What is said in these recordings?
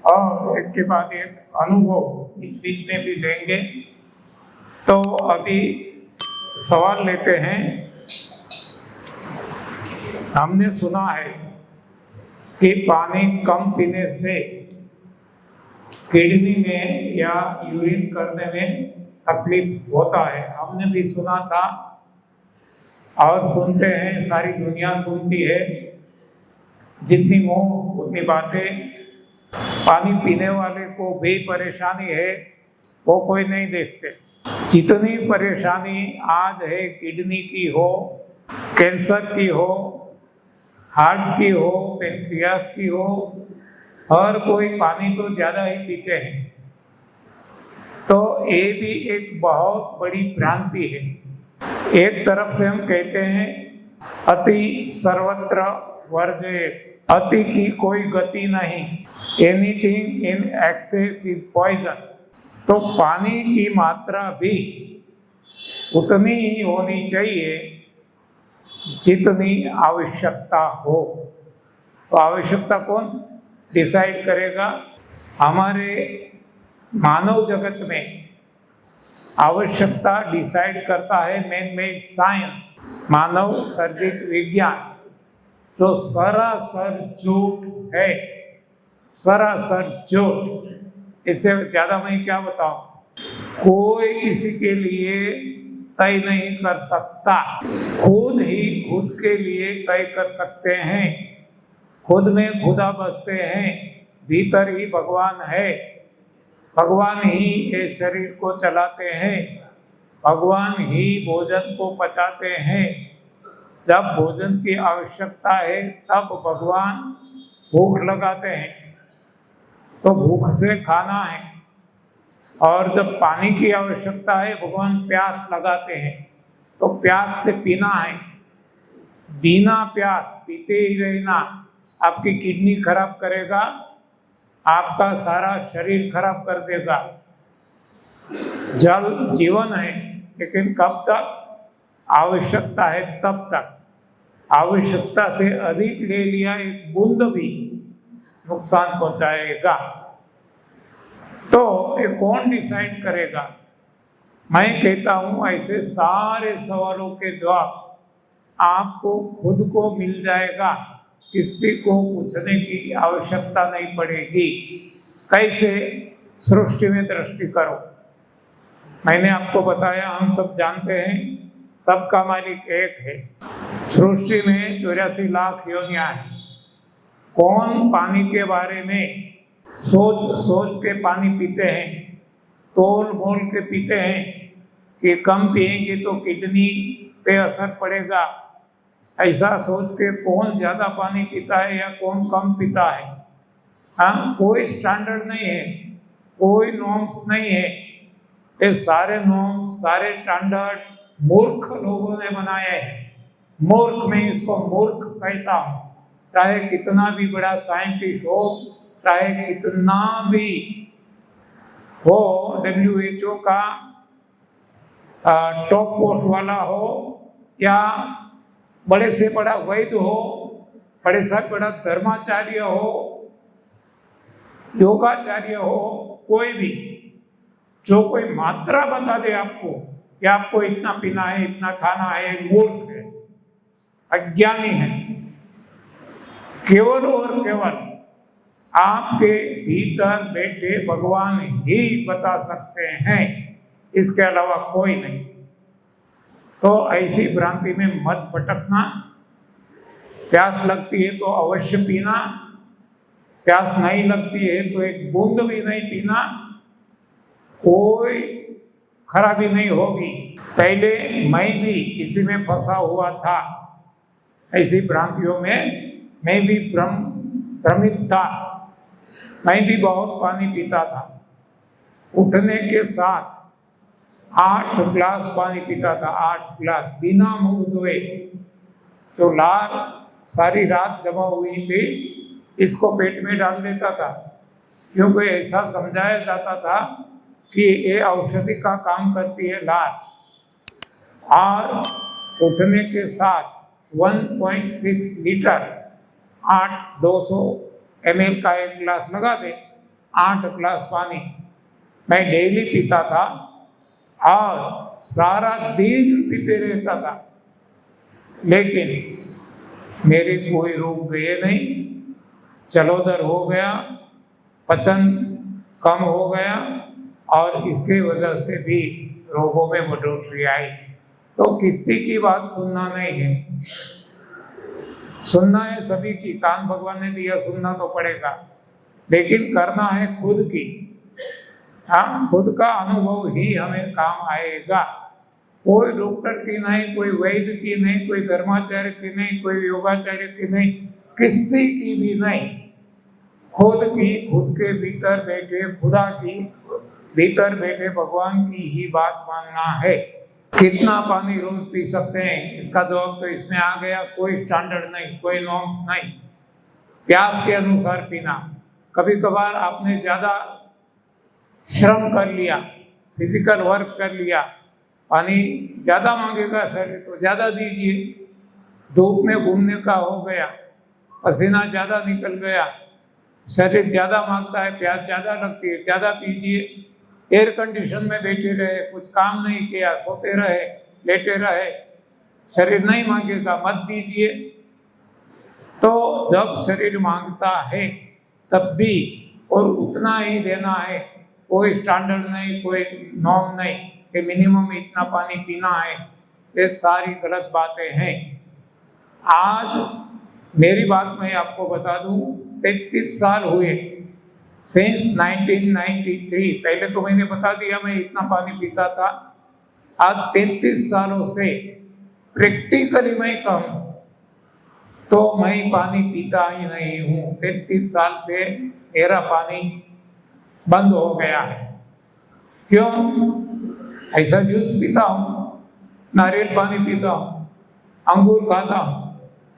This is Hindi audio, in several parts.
और एक के बाद एक अनुभव बीच बीच में भी लेंगे। तो अभी सवाल लेते हैं। हमने सुना है कि पानी कम पीने से किडनी में या यूरिन करने में तकलीफ होता है। हमने भी सुना था और सुनते हैं, सारी दुनिया सुनती है। जितनी मुंह उतनी बातें। पानी पीने वाले को भी परेशानी है, वो कोई नहीं देखते। जितनी परेशानी आज है, किडनी की हो, कैंसर की हो, हार्ट की हो, पेनक्रियास की हो, हर कोई पानी तो ज़्यादा ही पीते हैं। तो ये भी एक बहुत बड़ी भ्रांति है। एक तरफ से हम कहते हैं अति सर्वत्र वर्जयेत, अति की कोई गति नहीं, anything in excess is poison. तो पानी की मात्रा भी उतनी ही होनी चाहिए जितनी आवश्यकता हो। तो आवश्यकता कौन डिसाइड करेगा? हमारे मानव जगत में आवश्यकता डिसाइड करता है मैन मेड साइंस, मानव सर्जित विज्ञान, जो सरासर झूठ है, सरासर झूठ। इससे ज़्यादा मैं क्या बताऊं? कोई किसी के लिए तय नहीं कर सकता, खुद ही खुद के लिए तय कर सकते हैं। खुद में खुदा बसते हैं, भीतर ही भगवान है। भगवान ही ये शरीर को चलाते हैं, भगवान ही भोजन को पचाते हैं। जब भोजन की आवश्यकता है तब भगवान भूख लगाते हैं, तो भूख से खाना है। और जब पानी की आवश्यकता है, भगवान प्यास लगाते हैं, तो प्यास से पीना है। बिना प्यास पीते ही रहना आपकी किडनी खराब करेगा, आपका सारा शरीर खराब कर देगा। जल जीवन है, लेकिन कब तक? आवश्यकता है तब तक। आवश्यकता से अधिक ले लिया एक बूंद भी नुकसान पहुंचाएगा। तो ये कौन डिसाइड करेगा? मैं कहता हूं ऐसे सारे सवालों के जवाब आपको खुद को मिल जाएगा, किसी को पूछने की आवश्यकता नहीं पड़ेगी। कैसे? सृष्टि में दृष्टि करो। मैंने आपको बताया, हम सब जानते हैं सबका मालिक एक है। सृष्टि में 84 लाख योनियां हैं। कौन पानी के बारे में सोच सोच के पानी पीते हैं, तोल मोल के पीते हैं कि कम पिएंगे तो किडनी पे असर पड़ेगा? ऐसा सोच के कौन ज़्यादा पानी पीता है या कौन कम पीता है? हाँ, कोई स्टैंडर्ड नहीं है, कोई नॉर्म्स नहीं है। ये सारे नॉर्म्स, सारे स्टैंडर्ड मूर्ख लोगों ने बनाए हैं। मूर्ख, मैं इसको मूर्ख कहता हूँ। चाहे कितना भी बड़ा साइंटिस्ट हो, चाहे कितना भी हो, WHO का टॉप पोस्ट वाला हो, या बड़े से बड़ा वैद्य हो, बड़े से बड़ा धर्माचार्य हो, योगाचार्य हो, कोई भी जो कोई मात्रा बता दे आपको कि आपको इतना पीना है, इतना खाना है, मूर्ख है, अज्ञानी है। केवल और केवल आपके भीतर बैठे भगवान ही बता सकते हैं, इसके अलावा कोई नहीं। तो ऐसी भ्रांति में मत भटकना। प्यास लगती है तो अवश्य पीना, प्यास नहीं लगती है तो एक बूंद भी नहीं पीना, कोई खराबी नहीं होगी। पहले मैं भी इसी में फंसा हुआ था, ऐसी भ्रांतियों में मैं भी भ्रमित था। मैं भी बहुत पानी पीता था। उठने के साथ 8 ग्लास पानी पीता था, 8 ग्लास बिना मुंह धोए। जो लार सारी रात जमा हुई थी, इसको पेट में डाल देता था, क्योंकि ऐसा समझाया जाता था कि ये औषधि का काम करती है लार। और उठने के साथ 1.6 लीटर 200 ml का एक गिलास लगा दे, 8 ग्लास पानी मैं डेली पीता था और सारा दिन पीते रहता था, लेकिन मेरे कोई रोग गए नहीं। जलोदर हो गया, पचन कम हो गया और इसके वजह से भी रोगों में बढ़ोतरी आई। तो किसी की बात सुनना नहीं है, सुनना है सभी की, कान भगवान ने दिया, सुनना तो पड़ेगा, लेकिन करना है खुद की। हाँ, खुद का अनुभव ही हमें काम आएगा। कोई डॉक्टर की नहीं, कोई वैद्य की नहीं, कोई धर्माचार्य की नहीं, कोई योगाचार्य की नहीं, किसी की भी नहीं। खुद की, खुद के भीतर बैठे खुदा की, भीतर बैठे भगवान की ही बात मानना है। कितना पानी रोज पी सकते हैं, इसका जवाब तो इसमें आ गया। कोई स्टैंडर्ड नहीं, कोई नॉर्म्स नहीं, प्यास के अनुसार पीना। कभी कभार आपने ज़्यादा श्रम कर लिया, फिजिकल वर्क कर लिया, पानी ज़्यादा मांगेगा शरीर तो ज़्यादा दीजिए। धूप में घूमने का हो गया, पसीना ज़्यादा निकल गया, शरीर ज़्यादा मांगता है, प्यास ज़्यादा लगती है, ज़्यादा पीजिए। एयर कंडीशन में बैठे रहे, कुछ काम नहीं किया, सोते रहे, लेटे रहे, शरीर नहीं मांगेगा, मत दीजिए। तो जब शरीर मांगता है तब भी और उतना ही देना है। कोई स्टैंडर्ड नहीं, कोई नॉर्म नहीं कि मिनिमम इतना पानी पीना है। ये सारी गलत बातें हैं। आज मेरी बात मैं आपको बता दूं, 33 साल हुए सिंस 1993। पहले तो मैंने बता दिया मैं इतना पानी पीता था। आज 33 सालों से प्रैक्टिकली मैं कहूँ तो मैं पानी पीता ही नहीं हूँ। 33 साल से मेरा पानी बंद हो गया है। क्यों? ऐसा जूस पीता हूँ, नारियल पानी पीता हूँ, अंगूर खाता हूँ,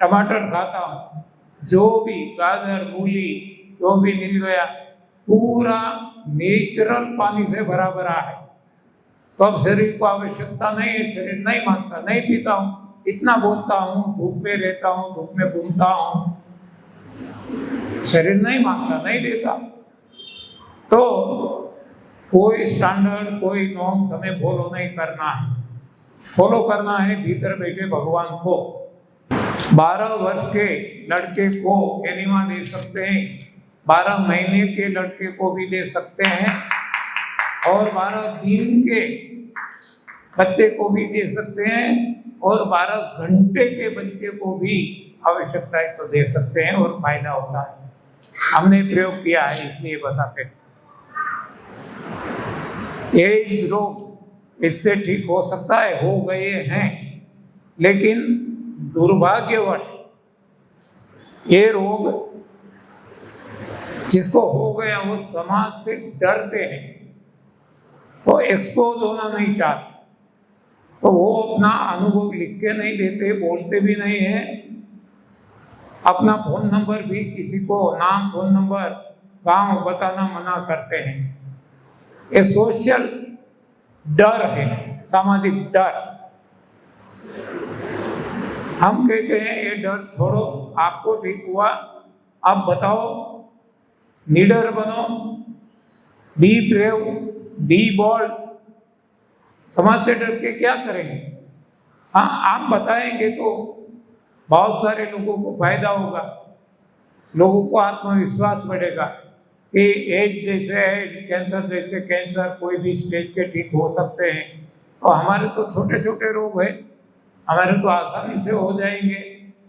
टमाटर खाता हूँ, जो भी गाजर मूली जो भी मिल गया पूरा नेचुरल पानी से भरा भरा है। तो अब शरीर को आवश्यकता नहीं है, शरीर नहीं मांगता, नहीं पीता हूँ। इतना बोलता हूँ, धूप में रहता हूँ, धूप में घूमता हूँ, शरीर नहीं मांगता, नहीं देता। तो कोई स्टैंडर्ड, कोई नॉर्म्स हमें फॉलो नहीं करना है। फॉलो करना है भीतर बैठे भगवान को। 12 वर्ष के लड़के को एनिमा दे सकते हैं, 12 महीने के लड़के को भी दे सकते हैं, और 12 दिन के बच्चे को भी दे सकते हैं, और 12 घंटे के बच्चे को भी आवश्यकता है तो दे सकते हैं और फायदा होता है। हमने प्रयोग किया है इसलिए बताते हैं। एड्स रोग इससे ठीक हो सकता है, हो गए हैं, लेकिन दुर्भाग्यवश ये रोग जिसको हो गया वो समाज से डरते हैं, तो एक्सपोज होना नहीं चाहते, तो वो अपना अनुभव लिख के नहीं देते, बोलते भी नहीं है। अपना फ़ोन नंबर भी किसी को, नाम, फ़ोन नंबर, गांव बताना मना करते हैं। ये सोशल डर है, सामाजिक डर। हम कहते हैं ये डर छोड़ो, आपको ठीक हुआ, आप बताओ, लीडर बनो, बी ब्रेव, बी बोल्ड। समाज से डर के क्या करेंगे? हाँ, आप बताएंगे तो बहुत सारे लोगों को फायदा होगा, लोगों को आत्मविश्वास बढ़ेगा कि एड्स जैसे है, कैंसर जैसे कैंसर कोई भी स्टेज के ठीक हो सकते हैं। तो हमारे तो छोटे छोटे रोग हैं, हमारे तो आसानी से हो जाएंगे।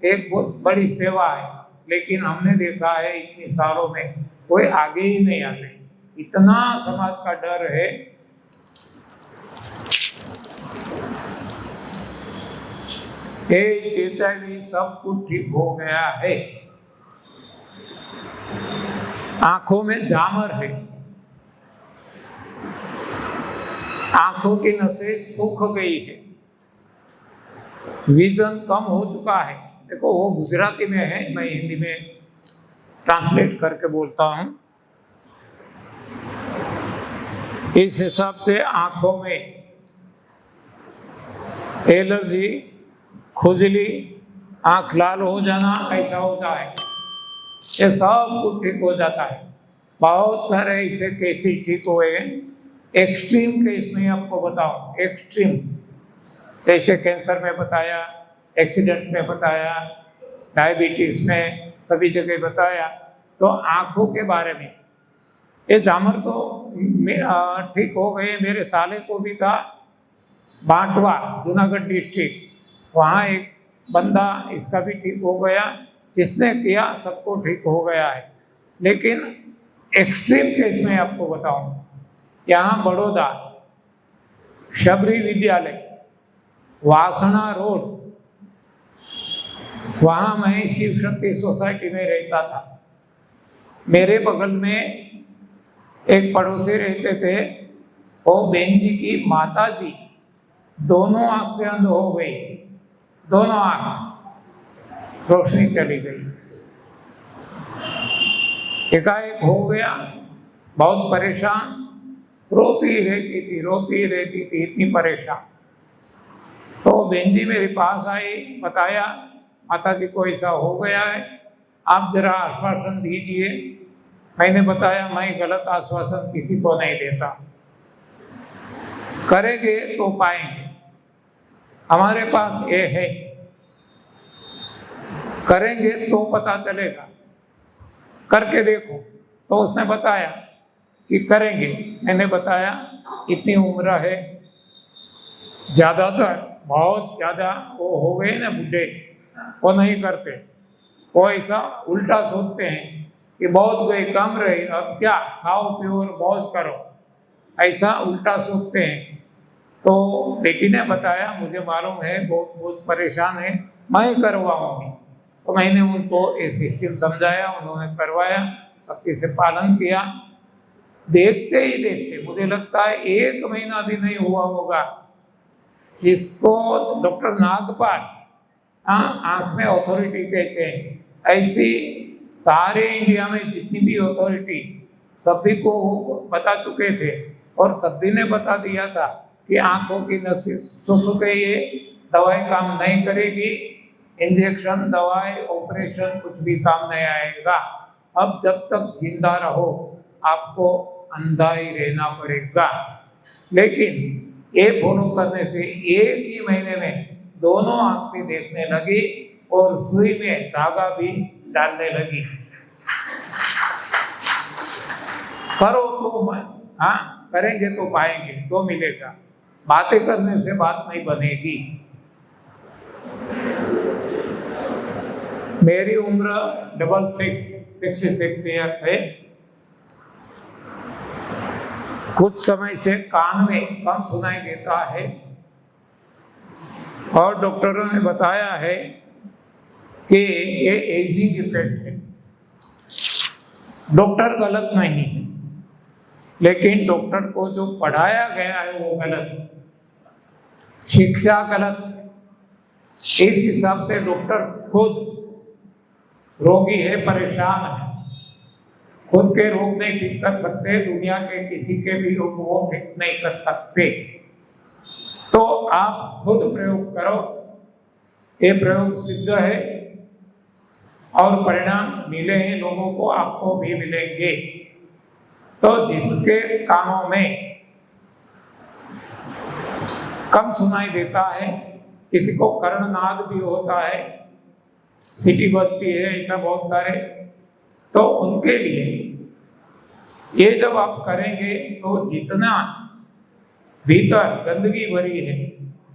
एक बहुत बड़ी सेवा है, लेकिन हमने देखा है इतनी सालों में कोई आगे ही नहीं आते। इतना समाज का डर है। HIV सब कुछ ठीक हो गया है। आंखों में जामर है, आंखों की नसें सूख गई है, विजन कम हो चुका है। देखो वो गुजराती में है, मैं हिंदी में ट्रांसलेट करके बोलता हूँ। इस हिसाब से आंखों में एलर्जी, खुजली, आंख लाल हो जाना, ऐसा होता है। ये सब कुछ ठीक हो जाता है। बहुत सारे ऐसे केसेस ठीक हुए हैं। एक्सट्रीम केस में आपको बताऊं, एक्सट्रीम जैसे कैंसर में बताया, एक्सीडेंट में बताया, डायबिटीज़ में, सभी जगह बताया। तो आँखों के बारे में ये जामर तो ठीक हो गए। मेरे साले को भी था बांटवा, जूनागढ़ डिस्ट्रिक्ट, वहाँ एक बंदा इसका भी ठीक हो गया। जिसने किया सबको ठीक हो गया है। लेकिन एक्सट्रीम केस में आपको बताऊं, यहाँ बड़ौदा शबरी विद्यालय, वासना रोड, वहाँ मैं शिव शक्ति सोसाइटी में रहता था। मेरे बगल में एक पड़ोसी रहते थे, वो बहन जी की माता जी दोनों आँख से अंध हो गई, दोनों आँख रोशनी चली गई, एकाएक हो गया। बहुत परेशान, रोती रहती थी, इतनी परेशान। तो बहन जी मेरे पास आई, बताया माता जी को ऐसा हो गया है, आप जरा आश्वासन दीजिए। मैंने बताया मैं गलत आश्वासन किसी को नहीं देता, करेंगे तो पाएंगे, हमारे पास ये है, करेंगे तो पता चलेगा, करके देखो। तो उसने बताया कि करेंगे। मैंने बताया इतनी उम्र है, ज़्यादातर बहुत ज़्यादा वो हो गए ना बुढ़े, वो नहीं करते, वो ऐसा उल्टा सोचते हैं कि बहुत गए कम रहे, अब क्या, खाओ पियो और मौज करो, ऐसा उल्टा सोचते हैं। तो बेटी ने बताया मुझे मालूम है बहुत बहुत परेशान है, मैं करवाऊँगी। तो मैंने उनको ये सिस्टम समझाया, उन्होंने करवाया, सख्ती से पालन किया। देखते ही देखते मुझे लगता है 1 महीना भी नहीं हुआ होगा, जिसको डॉक्टर नागपाल आँख में अथॉरिटी कहते हैं, ऐसी सारे इंडिया में जितनी भी अथॉरिटी सभी को बता चुके थे, और सभी ने बता दिया था कि आँखों की नसें सूख गई है, दवाई काम नहीं करेगी, इंजेक्शन, दवाई, ऑपरेशन कुछ भी काम नहीं आएगा। अब जब तक जिंदा रहो आपको अंधा ही रहना पड़ेगा। लेकिन ये फॉलो करने से 1 ही महीने में दोनों आँख से देखने लगी और सुई में धागा भी डालने लगी। करो तो हाँ, करेंगे तो पाएंगे, तो मिलेगा, बातें करने से बात नहीं बनेगी। मेरी उम्र 66 ईयर्स है। कुछ समय से कान में कम सुनाई देता है, और डॉक्टरों ने बताया है कि ये एजिंग इफेक्ट है। डॉक्टर गलत नहीं है, लेकिन डॉक्टर को जो पढ़ाया गया है वो गलत है, शिक्षा गलत है। इस हिसाब से डॉक्टर खुद रोगी है, परेशान है, खुद के रोग नहीं ठीक कर सकते, दुनिया के किसी के भी रोग वो ठीक नहीं कर सकते। तो आप खुद प्रयोग करो, ये प्रयोग सिद्ध है और परिणाम मिले हैं लोगों को, आपको भी मिलेंगे। तो जिसके कानों में कम सुनाई देता है, किसी को कर्णनाद भी होता है, सीटी बजती है, ऐसा बहुत सारे, तो उनके लिए ये जब आप करेंगे तो जितना भीतर गंदगी भरी है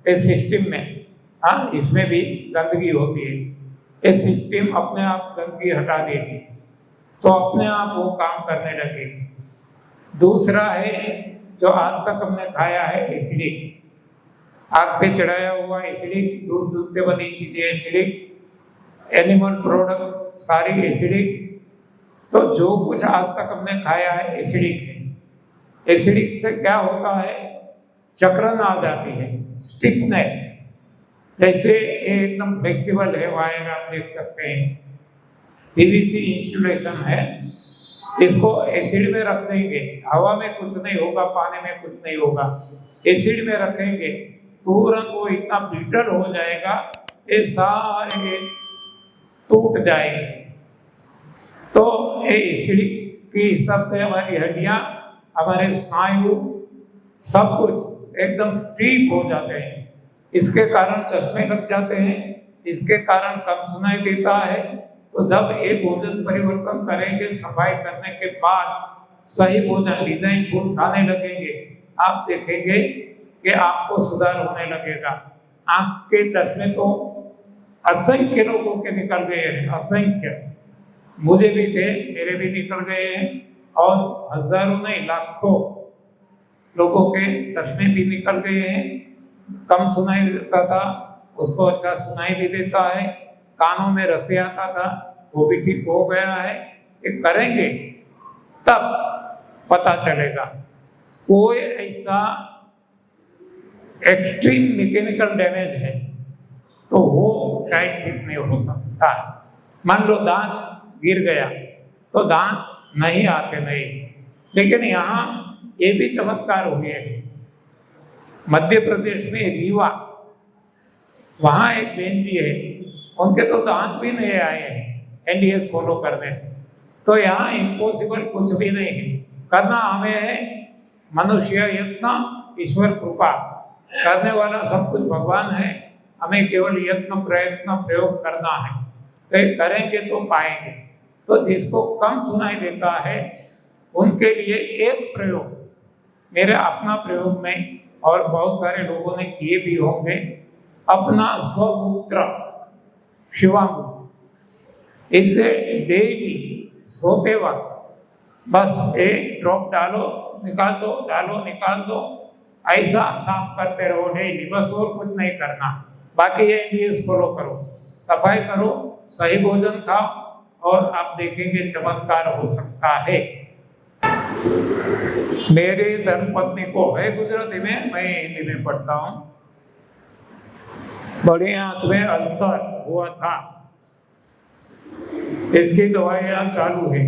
इस सिस्टम में, हाँ इसमें भी गंदगी होती है, ये सिस्टम अपने आप गंदगी हटा देगी, तो अपने आप वो काम करने लगेगी। दूसरा है जो आज तक हमने खाया है एसिडिक, आग पे चढ़ाया हुआ एसिडिक, दूध से बनी चीज़ें एसिडिक, एनिमल प्रोडक्ट सारी एसिडिक, तो जो कुछ आज तक हमने खाया है एसिडिक है। एसिडिक से क्या होता है, जकड़न आ जाती है, स्टिफनेस, जैसे एकदम फ्लेक्सिबल है वायर, आप देख सकते हैं पीवीसी इंसुलेशन है, इसको एसिड में रख देंगे, हवा में कुछ नहीं होगा, पानी में कुछ नहीं होगा, एसिड में रखेंगे तुरंत वो इतना ब्रिटल हो जाएगा, ये सारे टूट जाएंगे। तो ये एसिडिक के हिसाब से हमारी हड्डियां, हमारे स्नायु, सब कुछ एकदम ठीक हो जाते हैं। इसके कारण चश्मे लग जाते हैं, इसके कारण कम सुनाई देता है। तो जब ये भोजन परिवर्तन करेंगे, सफाई करने के बाद सही भोजन, डिजाइन फूड खाने लगेंगे, आप देखेंगे कि आपको सुधार होने लगेगा। आँख के चश्मे तो असंख्य लोगों के निकल गए हैं, असंख्य। मुझे भी थे, मेरे भी निकल गए हैं, और हजारों नहीं लाखों लोगों के चश्मे भी निकल गए हैं। कम सुनाई देता था, उसको अच्छा सुनाई भी देता है। कानों में रसे आता था, वो भी ठीक हो गया है। ये करेंगे तब पता चलेगा। कोई ऐसा एक्सट्रीम मैकेनिकल डैमेज है तो वो शायद ठीक नहीं हो सकता। मान लो दांत गिर गया तो दांत नहीं आते नहीं, लेकिन यहाँ ये भी चमत्कार हुए हैं। मध्य प्रदेश में रीवा, वहाँ एक बहन जी है, उनके तो दांत भी नहीं आए हैं NDS फॉलो करने से। तो यहाँ इम्पॉसिबल कुछ भी नहीं है, करना हमें है। मनुष्य यत्न, ईश्वर कृपा, करने वाला सब कुछ भगवान है। हमें केवल यत्न, प्रयत्न, प्रयोग करना है। तो करेंगे तो पाएंगे। तो जिसको कम सुनाई देता है उनके लिए एक प्रयोग, मेरे अपना प्रयोग में और बहुत सारे लोगों ने किए भी होंगे, अपना स्वमूत्र शिवांग, इसे डेली सोते वक्त बस एक ड्रॉप डालो निकाल दो, डालो निकाल दो, ऐसा साफ करते रहो डेली, बस और कुछ नहीं करना। बाकी ये NDS फॉलो करो, सफाई करो, सही भोजन खाओ, और आप देखेंगे चमत्कार हो सकता है। मेरे धर्मपत्नी को है गुजराती में, मैं हिंदी में पढ़ता हूँ। बड़े हाथ में अल्सर हुआ था, इसकी दवाइयाँ चालू है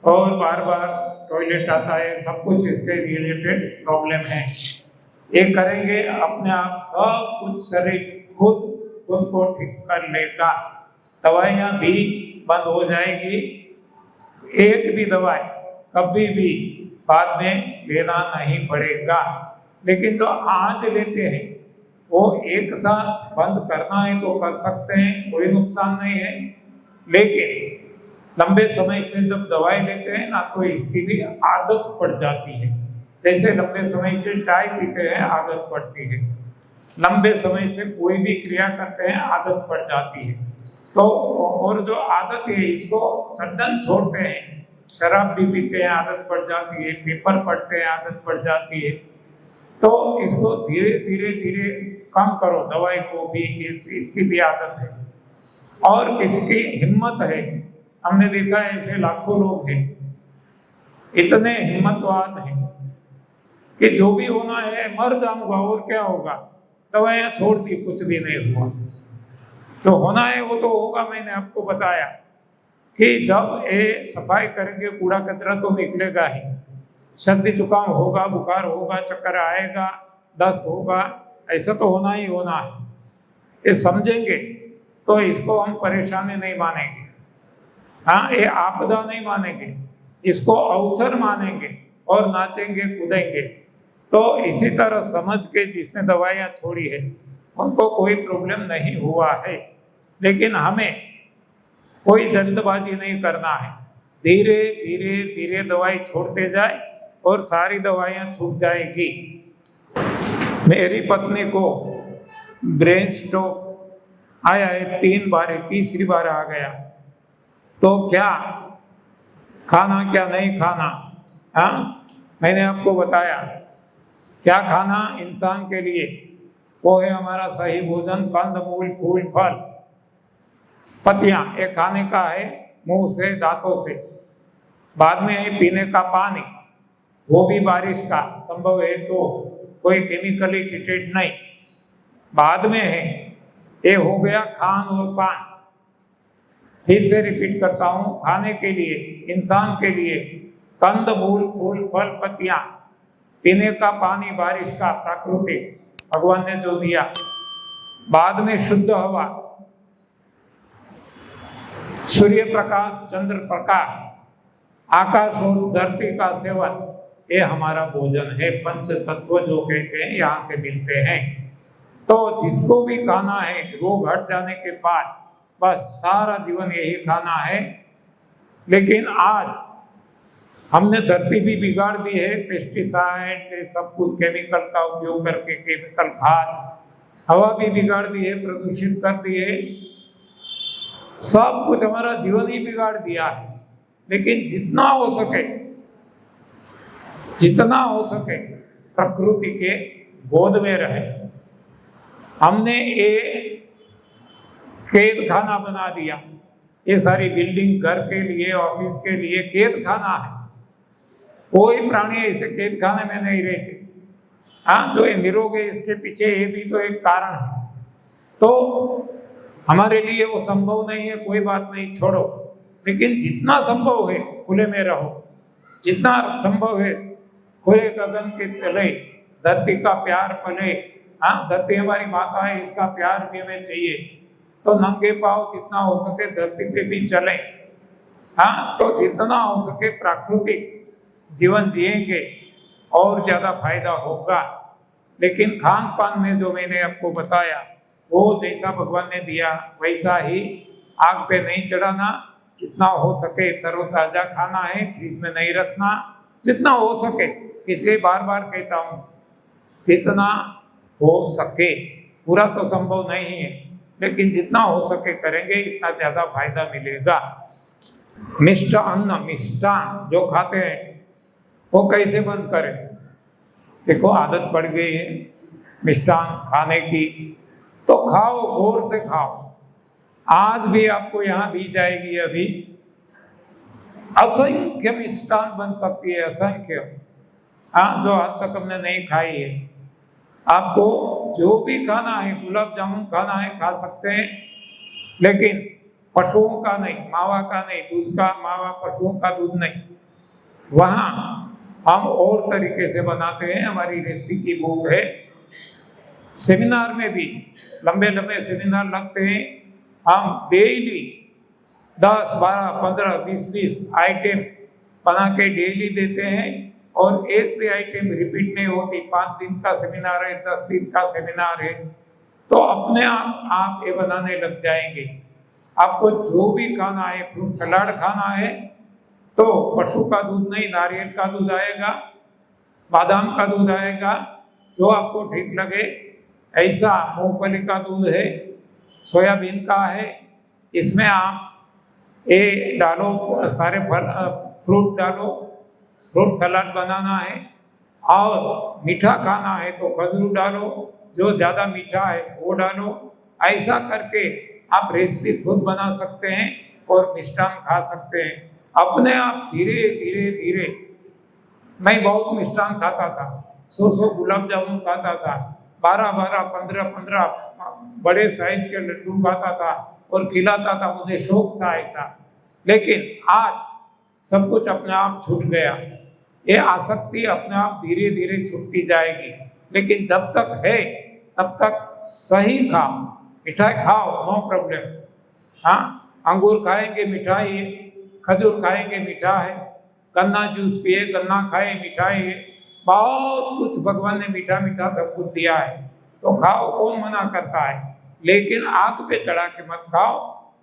और बार बार टॉयलेट आता है, सब कुछ इसके रिलेटेड प्रॉब्लम है। ये करेंगे अपने आप सब कुछ शरीर खुद को ठीक कर लेगा। दवाइयाँ भी बंद हो जाएगी, एक भी दवाई कभी भी बाद में लेना नहीं पड़ेगा। लेकिन जो आज लेते हैं वो एक साथ बंद करना है तो कर सकते हैं, कोई नुकसान नहीं है। लेकिन लंबे समय से जब दवाई लेते हैं ना, तो इसकी भी आदत पड़ जाती है। जैसे लंबे समय से चाय पीते हैं, आदत पड़ती है। लंबे समय से कोई भी क्रिया करते हैं, आदत पड़ जाती है। तो और जो आदत है इसको सडन छोड़ते हैं, शराब भी पीते हैं, आदत पड़ जाती है, पेपर पढ़ते हैं, आदत पड़ जाती है। तो इसको धीरे धीरे धीरे कम करो, दवाई को भी, इसकी भी आदत है। और किसी की हिम्मत है, हमने देखा है ऐसे लाखों लोग हैं, इतने हिम्मतवान हैं कि जो भी होना है मर जाऊंगा और क्या होगा, दवाइयाँ छोड़ दी, कुछ भी नहीं हुआ। जो होना है वो तो होगा। मैंने आपको बताया कि जब ये सफाई करेंगे कूड़ा कचरा तो निकलेगा ही, सर्दी जुकाम होगा, बुखार होगा, चक्कर आएगा, दस्त होगा, ऐसा तो होना ही होना है। ये समझेंगे तो इसको हम परेशानी नहीं मानेंगे, हाँ, ये आपदा नहीं मानेंगे, इसको अवसर मानेंगे और नाचेंगे कूदेंगे। तो इसी तरह समझ के जिसने दवाइयाँ छोड़ी है उनको कोई प्रॉब्लम नहीं हुआ है। लेकिन हमें कोई जल्दबाजी नहीं करना है, धीरे धीरे धीरे दवाई छोड़ते जाए और सारी दवाइयाँ छूट जाएगी। मेरी पत्नी को ब्रेन स्ट्रोक आया है 3 बार, तीसरी बार आ गया। तो क्या खाना क्या नहीं खाना, हाँ, मैंने आपको बताया क्या खाना इंसान के लिए, वो है हमारा सही भोजन, कंद मूल फूल फल पत्तियाँ, ये खाने का है मुंह से, दांतों से। बाद में है पीने का पानी, वो भी बारिश का संभव है तो, कोई केमिकली ट्रीटेड नहीं। बाद में है ये हो गया खान और पान। फिर से रिपीट करता हूँ, खाने के लिए, इंसान के लिए कंद मूल फूल फल पत्तियाँ, पीने का पानी बारिश का प्राकृतिक भगवान ने जो दिया। बाद में शुद्ध हवा, सूर्य प्रकाश, चंद्र प्रकाश, आकाश और धरती का सेवन, ये हमारा भोजन है। पंच तत्व जो कहते हैं यहाँ से मिलते हैं। तो जिसको भी खाना है, रोग हट जाने के बाद बस सारा जीवन यही खाना है। लेकिन आज हमने धरती भी बिगाड़ दी है, पेस्टिसाइड सब कुछ केमिकल का उपयोग करके, केमिकल खाद, हवा भी बिगाड़ दी है, प्रदूषित कर दी है, सब कुछ हमारा जीवन ही बिगाड़ दिया है। लेकिन जितना हो सके प्रकृति के गोद में रहे। हमने ये कैद खाना बना दिया, ये सारी बिल्डिंग घर के लिए, ऑफिस के लिए कैद खाना है। कोई प्राणी ऐसे कैद खाने में नहीं रहते। हाँ, जो ये निरोग है इसके पीछे ये भी तो एक कारण है। तो हमारे लिए वो संभव नहीं है, कोई बात नहीं, छोड़ो। लेकिन जितना संभव है खुले में रहो, जितना संभव है खुले गगन के तले धरती का प्यार पले। हाँ, धरती हमारी माता है, इसका प्यार भी हमें चाहिए। तो नंगे पाँव जितना हो सके धरती पे भी चलें। हाँ, तो जितना हो सके प्राकृतिक जीवन जिएंगे और ज़्यादा फायदा होगा। लेकिन खान पान में जो मैंने आपको बताया, वो जैसा भगवान ने दिया वैसा ही आग पे नहीं चढ़ाना। जितना हो सके तरोताज़ा खाना है, फ्रिज में नहीं रखना, जितना हो सके। इसलिए बार बार कहता हूँ, जितना हो सके, पूरा तो संभव नहीं है, लेकिन जितना हो सके करेंगे, इतना ज़्यादा फायदा मिलेगा। मिष्ट अन्न, मिष्टान जो खाते हैं वो कैसे बंद करें? देखो, आदत पड़ गई है मिष्टान खाने की, तो खाओ, गौर से खाओ। आज भी आपको यहाँ दी जाएगी, अभी असंख्य मिष्टान बन सकती है, असंख्य। हाँ, जो आज तक हमने नहीं खाई है। आपको जो भी खाना है, गुलाब जामुन खाना है, खा सकते हैं, लेकिन पशुओं का नहीं, मावा का नहीं, दूध का मावा, पशुओं का दूध नहीं। वहाँ हम और तरीके से बनाते हैं, हमारी रेसिपी की बुक है। सेमिनार में भी लंबे लंबे सेमिनार लगते हैं। हम डेली 10, 12, 15, 20 आइटम बना के डेली देते हैं, और एक भी आइटम रिपीट नहीं होती। 5 दिन का सेमिनार है, 10 दिन का सेमिनार है, तो अपने आप ये बनाने लग जाएंगे। आपको जो भी खाना है, फ्रूट सलाद खाना है, तो पशु का दूध नहीं, नारियल का दूध आएगा, बादाम का दूध आएगा, जो आपको ठीक लगे। ऐसा मूंगफली का दूध है, सोयाबीन का है। इसमें आप ये डालो, सारे फल फ्रूट डालो, फ्रूट सलाद बनाना है। और मीठा खाना है तो खजूर डालो, जो ज़्यादा मीठा है वो डालो। ऐसा करके आप रेसिपी खुद बना सकते हैं और मिष्टान खा सकते हैं अपने आप, धीरे धीरे धीरे। मैं बहुत मिष्टान खाता था, 100 गुलाब जामुन खाता था, 12, 15 बड़े साइज के लड्डू खाता था और खिलाता था, मुझे शौक था ऐसा। लेकिन आज सब कुछ अपने आप छूट गया। ये आसक्ति अपने आप धीरे धीरे छूटती जाएगी। लेकिन जब तक है तब तक सही खाओ, मिठाई खाओ, नो प्रॉब्लम। हाँ, अंगूर खाएंगे मिठाई है, खजूर खाएंगे मीठा है, गन्ना जूस पिए, गन्ना खाए मिठाई है। बहुत कुछ भगवान ने मीठा मीठा सब कुछ दिया है, तो खाओ, कौन मना करता है। लेकिन आग पे चढ़ा के मत खाओ,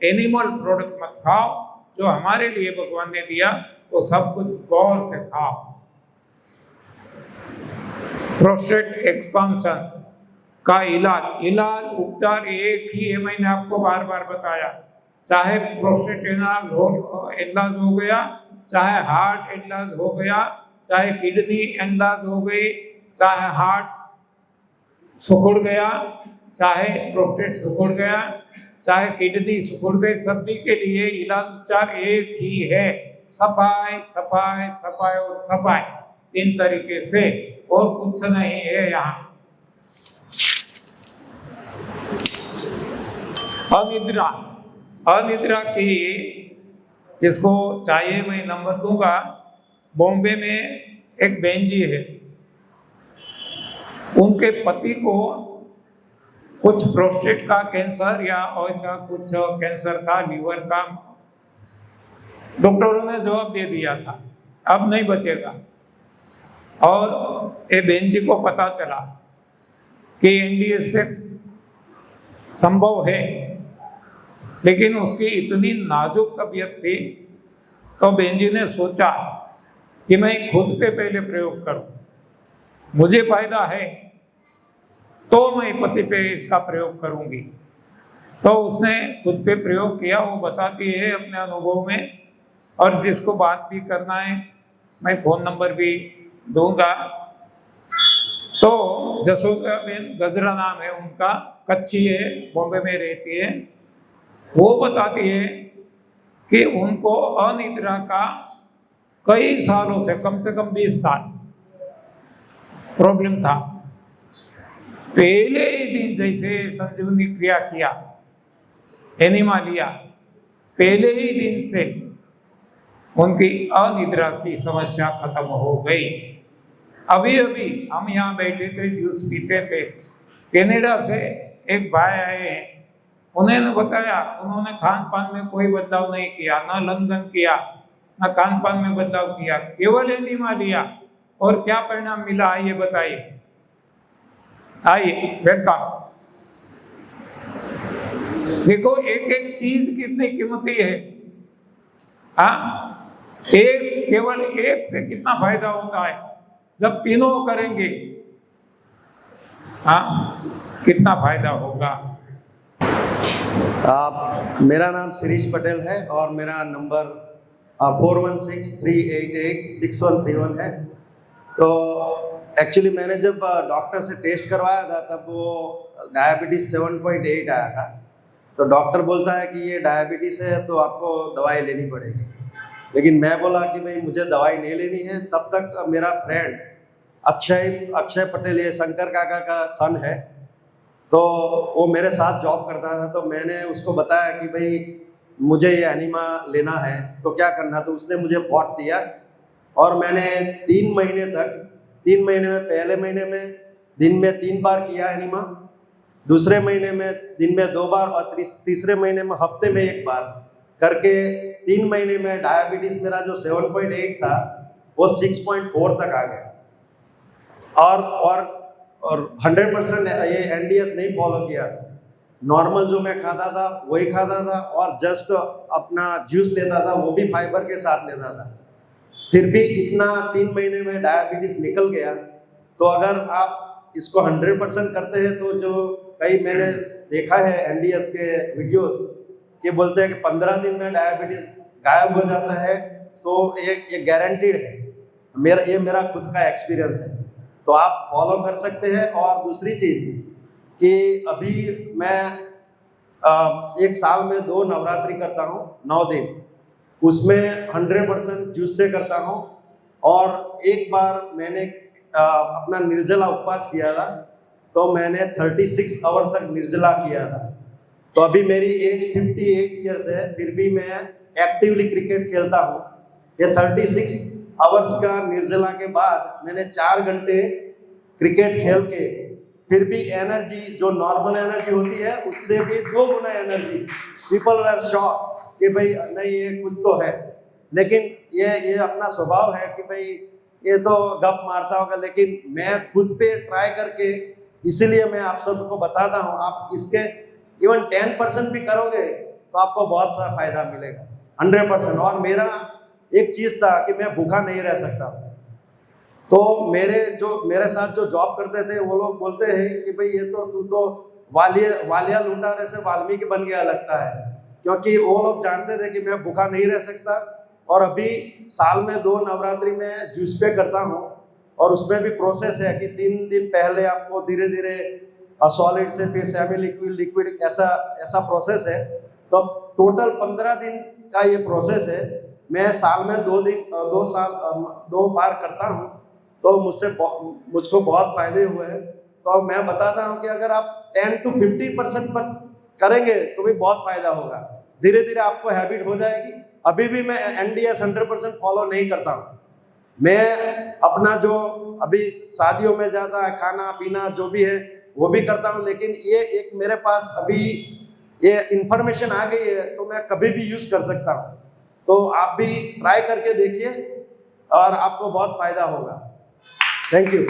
एनिमल प्रोडक्ट मत खाओ। जो हमारे लिए भगवान ने दिया वो सब कुछ गौर से खाओ। प्रोस्टेट एक्सपांशन का इलाज उपचार एक ही है, मैंने आपको बार बार बताया। चाहे प्रोस्टेट एनलार्ज हो गया, चाहे हार्ट एनलार्ज हो गया, चाहे किडनी एनलार्ज हो गई, चाहे हार्ट सुखड़ गया, चाहे प्रोस्टेट सुखड़ गया, चाहे किडनी सुखड़ गई, सभी के लिए इलाज उपचार एक ही है। सफाई सफाई सफाई और सफाई, 3 तरीके से, और कुछ नहीं है यहाँ। अनिद्रा की जिसको चाहिए मैं नंबर दूंगा। बॉम्बे में एक बहन जी है, उनके पति को कुछ प्रोस्टेट का कैंसर या ऐसा कुछ कैंसर था, लीवर का, डॉक्टरों ने जवाब दे दिया था अब नहीं बचेगा। और ये बहन जी को पता चला कि एनडीए से संभव है, लेकिन उसकी इतनी नाजुक तबीयत थी तो बहन जी ने सोचा कि मैं खुद पे पहले प्रयोग करूं, मुझे फायदा है तो मैं पति पे इसका प्रयोग करूंगी। तो उसने खुद पे प्रयोग किया, वो बताती है अपने अनुभव में। और जिसको बात भी करना है मैं फ़ोन नंबर भी दूंगा। तो जसोदा बेन गजरा नाम है उनका, कच्ची है, बॉम्बे में रहती है। वो बताती है कि उनको अनिद्रा का कई सालों से कम 20 साल प्रॉब्लम था। पहले ही दिन जैसे संजीवनी क्रिया किया, एनिमा लिया, पहले ही दिन से उनकी अनिद्रा की समस्या खत्म हो गई। अभी अभी हम यहाँ बैठे थे, जूस पीते थे, कनाडा से एक भाई आए हैं, उन्होंने बताया उन्होंने खान पान में कोई बदलाव नहीं किया, न लंघन किया, न खान पान में बदलाव किया, केवल एनिमा लिया और क्या परिणाम मिला आइए बताइए। आइए, वेलकम। देखो एक एक चीज कितनी कीमती है। हाँ, एक केवल एक से कितना फायदा होता है जब तीनों करेंगे, हाँ कितना फायदा होगा। मेरा नाम शिरीष पटेल है और मेरा नंबर 4163886131 है। तो एक्चुअली मैंने जब डॉक्टर से टेस्ट करवाया था तब वो डायबिटीज़ 7.8 आया था। तो डॉक्टर बोलता है कि ये डायबिटीज़ है तो आपको दवाई लेनी पड़ेगी। लेकिन मैं बोला कि भाई मुझे दवाई नहीं लेनी है। तब तक मेरा फ्रेंड अक्षय पटेल, ये शंकर काका का सन है, तो वो मेरे साथ जॉब करता था। तो मैंने उसको बताया कि भाई मुझे ये एनिमा लेना है तो क्या करना। तो उसने मुझे पॉट दिया और मैंने 3 महीने में, पहले महीने में दिन में 3 बार किया एनिमा, दूसरे महीने में दिन में 2 बार और तीसरे महीने में हफ्ते में 1 बार करके 3 महीने में डायबिटीज़ मेरा जो 7.8 था वो 6.4 तक आ गया। और 100% ये एनडीएस नहीं फॉलो किया था। नॉर्मल जो मैं खाता था वही खाता था और जस्ट अपना जूस लेता था, वो भी फाइबर के साथ लेता था। फिर भी इतना 3 महीने में डायबिटीज़ निकल गया। तो अगर आप इसको 100% करते हैं तो जो कई मैंने देखा है एनडीएस के वीडियोस के बोलते हैं कि 15 दिन में डायबिटीज़ गायब हो जाता है। तो ये गारंटीड है, ये मेरा खुद का एक्सपीरियंस है। तो आप फॉलो कर सकते हैं। और दूसरी चीज़ कि अभी मैं 1 साल में 2 नवरात्रि करता हूँ, 9 दिन, उसमें 100% जूस से करता हूँ। और एक बार मैंने अपना निर्जला उपवास किया था, तो मैंने 36 आवर तक निर्जला किया था। तो अभी मेरी एज 58 ईयर्स है, फिर भी मैं एक्टिवली क्रिकेट खेलता हूँ। ये 36 आवर्स का निर्जला के बाद मैंने 4 घंटे क्रिकेट खेल के फिर भी एनर्जी जो नॉर्मल एनर्जी होती है उससे भी 2 गुना एनर्जी। पीपल वर शॉक कि भाई नहीं ये कुछ तो है। लेकिन ये अपना स्वभाव है कि भाई ये तो गप मारता होगा, लेकिन मैं खुद पे ट्राई करके, इसीलिए मैं आप सबको बताता हूँ। आप इसके इवन 10% भी करोगे तो आपको बहुत सा फायदा मिलेगा, 100%। और मेरा एक चीज़ था कि मैं भूखा नहीं रह सकता था। तो मेरे साथ जो जॉब करते थे वो लोग बोलते हैं कि भाई ये तो तू तो वालिया लुटारे से वाल्मीकि बन गया लगता है, क्योंकि वो लोग जानते थे कि मैं भूखा नहीं रह सकता। और अभी साल में 2 नवरात्रि में जूस पे करता हूँ और उसमें भी प्रोसेस है कि 3 दिन पहले आपको धीरे धीरे सॉलिड से फिर सेमी लिक्विड ऐसा प्रोसेस है। तो टोटल 15 दिन का ये प्रोसेस है। मैं साल में 2 बार करता हूँ, तो मुझको बहुत फायदे हुए हैं। तो मैं बताता हूँ कि अगर आप 10 to 15% पर करेंगे तो भी बहुत फायदा होगा। धीरे धीरे आपको हैबिट हो जाएगी। अभी भी मैं एनडीएस 100% फॉलो नहीं करता हूँ। मैं अपना जो अभी शादियों में जाता है खाना पीना जो भी है वो भी करता हूँ, लेकिन ये एक मेरे पास अभी ये इंफॉर्मेशन आ गई है तो मैं कभी भी यूज़ कर सकता हूँ। तो आप भी ट्राई करके देखिए और आपको बहुत फायदा होगा। Thank you.